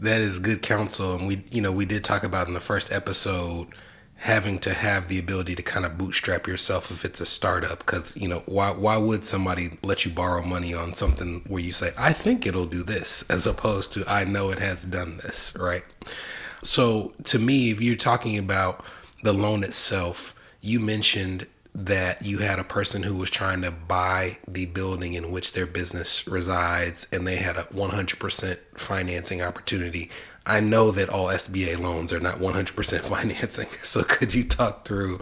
That is good counsel. And we did talk about in the first episode having to have the ability to kind of bootstrap yourself if it's a startup. Because, why would somebody let you borrow money on something where you say, I think it'll do this, as opposed to, I know it has done this, right? So to me, if you're talking about the loan itself, you mentioned that you had a person who was trying to buy the building in which their business resides and they had a 100% financing opportunity. I know that all SBA loans are not 100% financing. So could you talk through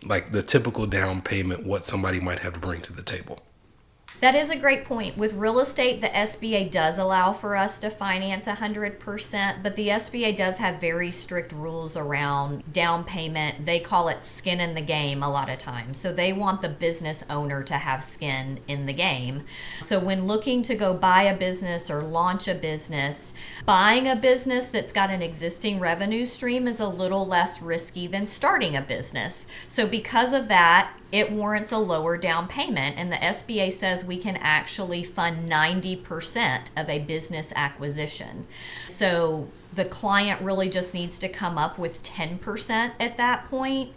like the typical down payment, what somebody might have to bring to the table? That is a great point. With real estate, the SBA does allow for us to finance 100%, but the SBA does have very strict rules around down payment. They call it skin in the game a lot of times. So they want the business owner to have skin in the game. So when looking to go buy a business or launch a business, buying a business that's got an existing revenue stream is a little less risky than starting a business. So because of that, it warrants a lower down payment, and the SBA says we can actually fund 90% of a business acquisition. So the client really just needs to come up with 10% at that point.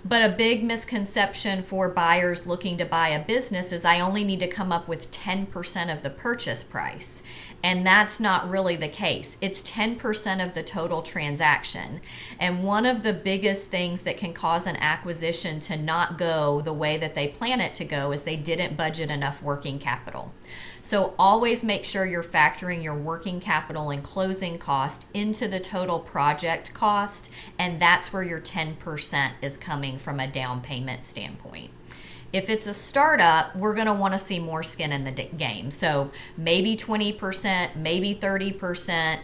But a big misconception for buyers looking to buy a business is I only need to come up with 10% of the purchase price. And that's not really the case. It's 10% of the total transaction. And one of the biggest things that can cause an acquisition to not go the way that they plan it to go is they didn't budget enough working capital. So always make sure you're factoring your working capital and closing cost into the total project cost, and that's where your 10% is coming from a down payment standpoint. If it's a startup, we're going to want to see more skin in the game. So maybe 20%, maybe 30%.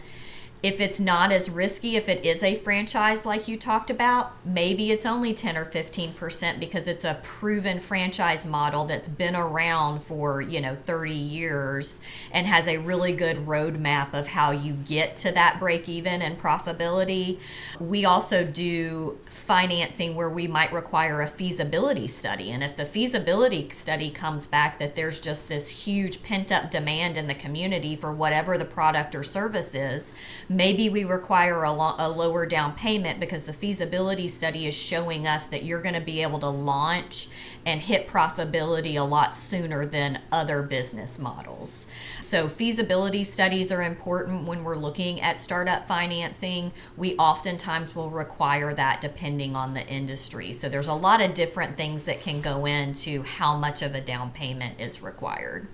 If it's not as risky, if it is a franchise like you talked about, maybe it's only 10 or 15% because it's a proven franchise model that's been around for, 30 years and has a really good roadmap of how you get to that break even and profitability. We also do financing where we might require a feasibility study. And if the feasibility study comes back that there's just this huge pent up demand in the community for whatever the product or service is, maybe we require a lower down payment because the feasibility study is showing us that you're going to be able to launch and hit profitability a lot sooner than other business models. So feasibility studies are important when we're looking at startup financing. We oftentimes will require that depending on the industry. So there's a lot of different things that can go into how much of a down payment is required.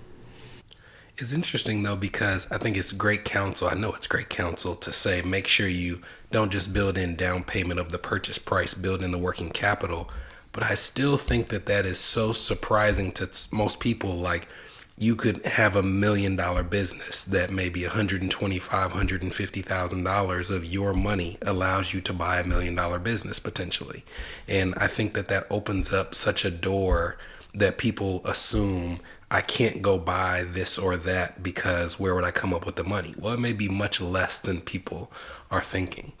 It's interesting though, because I think it's great counsel. I know it's great counsel to say, make sure you don't just build in down payment of the purchase price, build in the working capital. But I still think that that is so surprising to most people. Like you could have $1 million business that maybe $125,000, $150,000 of your money allows you to buy $1 million business potentially. And I think that that opens up such a door that people assume I can't go buy this or that because where would I come up with the money? Well, it may be much less than people are thinking.